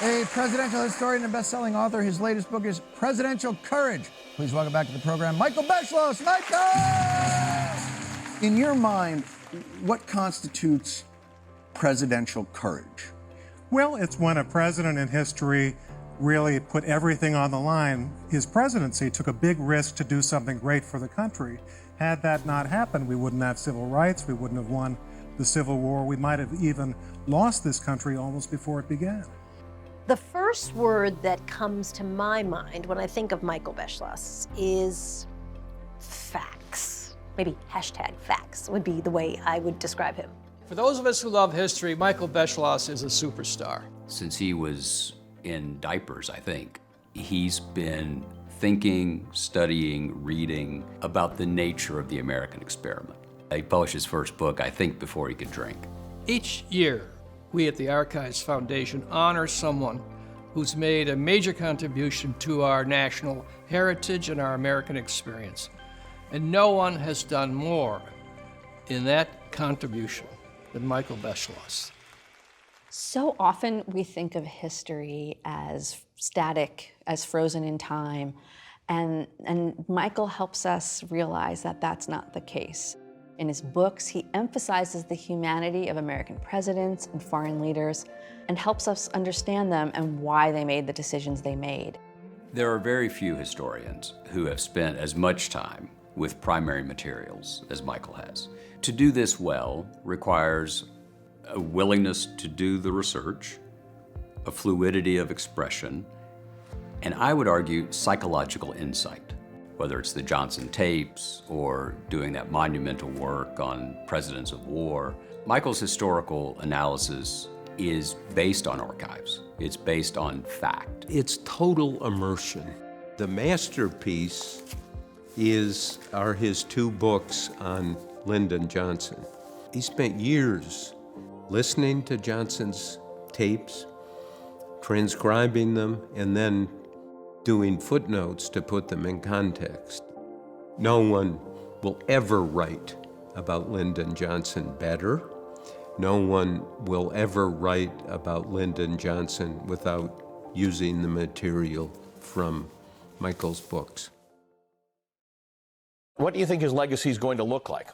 a presidential historian and best-selling author. His latest book is Presidential Courage. Please welcome back to the program, Michael Beschloss. Michael! In your mind, what constitutes presidential courage? Well, it's when a president in history really put everything on the line. His presidency took a big risk to do something great for the country. Had that not happened, we wouldn't have civil rights, we wouldn't have won the Civil War, we might have even lost this country almost before it began. The first word that comes to my mind when I think of Michael Beschloss is facts. Maybe hashtag facts would be the way I would describe him. For those of us who love history, Michael Beschloss is a superstar. Since he was in diapers, I think, he's been thinking, studying, reading about the nature of the American experiment. He published his first book, I think, before he could drink. Each year, we at the Archives Foundation honor someone who's made a major contribution to our national heritage and our American experience. And no one has done more in that contribution than Michael Beschloss. So often we think of history as static, as frozen in time, and Michael helps us realize that that's not the case. In his books, he emphasizes the humanity of American presidents and foreign leaders and helps us understand them and why they made the decisions they made. There are very few historians who have spent as much time with primary materials as Michael has. To do this well requires a willingness to do the research, a fluidity of expression, and I would argue psychological insight. Whether it's the Johnson tapes or doing that monumental work on presidents of war, Michael's historical analysis is based on archives. It's based on fact. It's total immersion. The masterpiece are his two books on Lyndon Johnson. He spent years listening to Johnson's tapes, transcribing them, and then doing footnotes to put them in context. No one will ever write about Lyndon Johnson better. No one will ever write about Lyndon Johnson without using the material from Michael's books. What do you think his legacy is going to look like?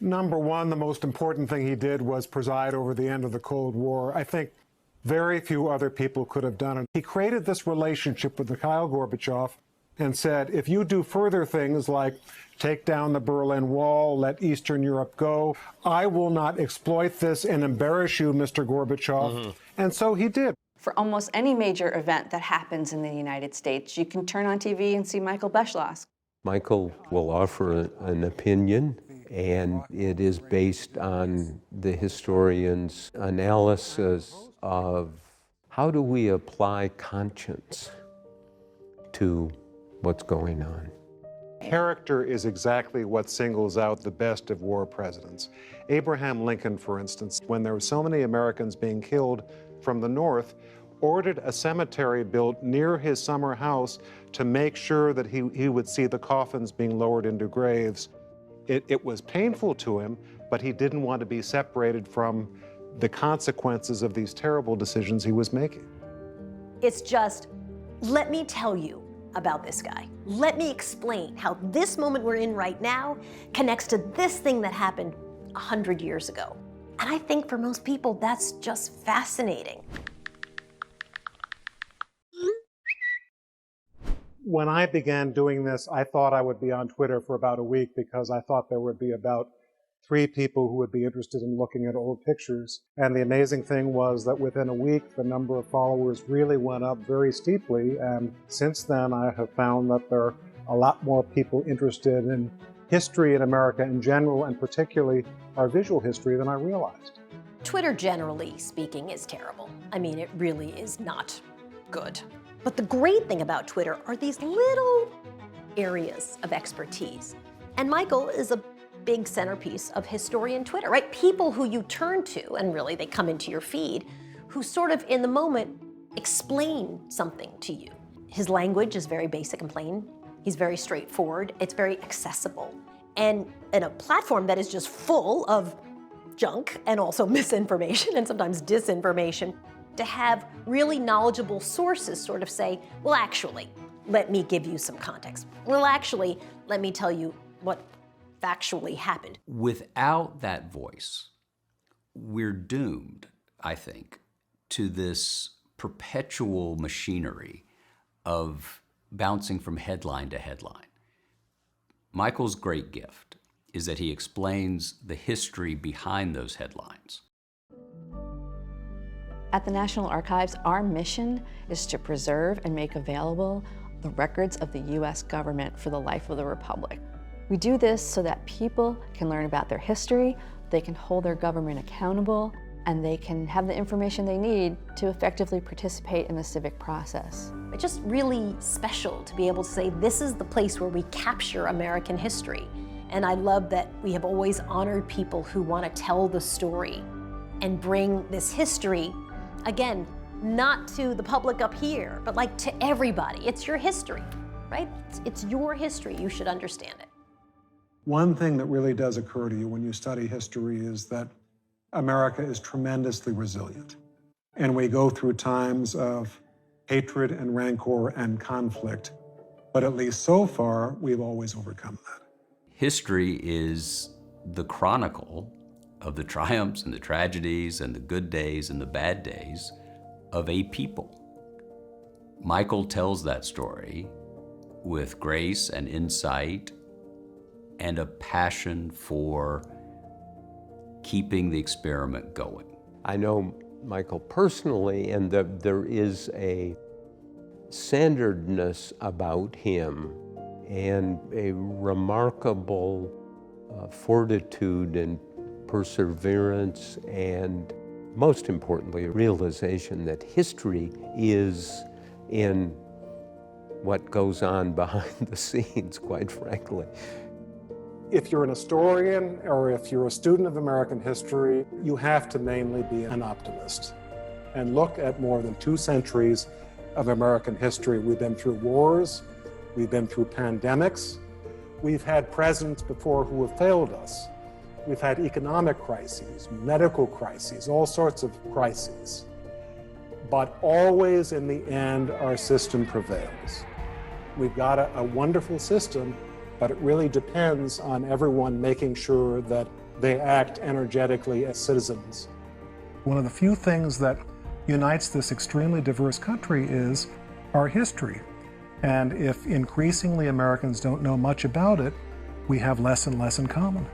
Number one, the most important thing he did was preside over the end of the Cold War. I think very few other people could have done it. He created this relationship with Mikhail Gorbachev and said, if you do further things like take down the Berlin Wall, let Eastern Europe go, I will not exploit this and embarrass you, Mr. Gorbachev. And so he did. For almost any major event that happens in the United States, you can turn on TV and see Michael Beschloss. Michael will offer an opinion, and it is based on the historian's analysis of how do we apply conscience to what's going on. Character is exactly what singles out the best of war presidents. Abraham Lincoln, for instance, when there were so many Americans being killed from the North, ordered a cemetery built near his summer house to make sure that he would see the coffins being lowered into graves. It was painful to him, but he didn't want to be separated from the consequences of these terrible decisions he was making. It's just, let me tell you about this guy. Let me explain how this moment we're in right now connects to this thing that happened 100 years ago. And I think for most people, that's just fascinating. When I began doing this, I thought I would be on Twitter for about a week because I thought there would be about 3 people who would be interested in looking at old pictures. And the amazing thing was that within a week, the number of followers really went up very steeply. And since then, I have found that there are a lot more people interested in history in America in general, and particularly our visual history, than I realized. Twitter, generally speaking, is terrible. I mean, it really is not good. But the great thing about Twitter are these little areas of expertise. And Michael is a big centerpiece of historian Twitter, right? People who you turn to, and really they come into your feed, who sort of in the moment explain something to you. His language is very basic and plain. He's very straightforward. It's very accessible. And in a platform that is just full of junk and also misinformation and sometimes disinformation, to have really knowledgeable sources sort of say, well, actually, let me give you some context. Well, actually, let me tell you what factually happened. Without that voice, we're doomed, I think, to this perpetual machinery of bouncing from headline to headline. Michael's great gift is that he explains the history behind those headlines. At the National Archives, our mission is to preserve and make available the records of the U.S. government for the life of the Republic. We do this so that people can learn about their history, they can hold their government accountable, and they can have the information they need to effectively participate in the civic process. It's just really special to be able to say, this is the place where we capture American history. And I love that we have always honored people who want to tell the story and bring this history, again, not to the public up here, but like to everybody. It's your history, right? It's your history. You should understand it. One thing that really does occur to you when you study history is that America is tremendously resilient. And we go through times of hatred and rancor and conflict, but at least so far, we've always overcome that. History is the chronicle of the triumphs and the tragedies and the good days and the bad days of a people. Michael tells that story with grace and insight and a passion for keeping the experiment going. I know Michael personally, and there is a centeredness about him and a remarkable fortitude and perseverance, and most importantly, a realization that history is in what goes on behind the scenes, quite frankly. If you're an historian or if you're a student of American history, you have to mainly be an optimist and look at more than 2 centuries of American history. We've been through wars, we've been through pandemics, we've had presidents before who have failed us. We've had economic crises, medical crises, all sorts of crises. But always in the end, our system prevails. We've got a wonderful system, but it really depends on everyone making sure that they act energetically as citizens. One of the few things that unites this extremely diverse country is our history. And if increasingly Americans don't know much about it, we have less and less in common.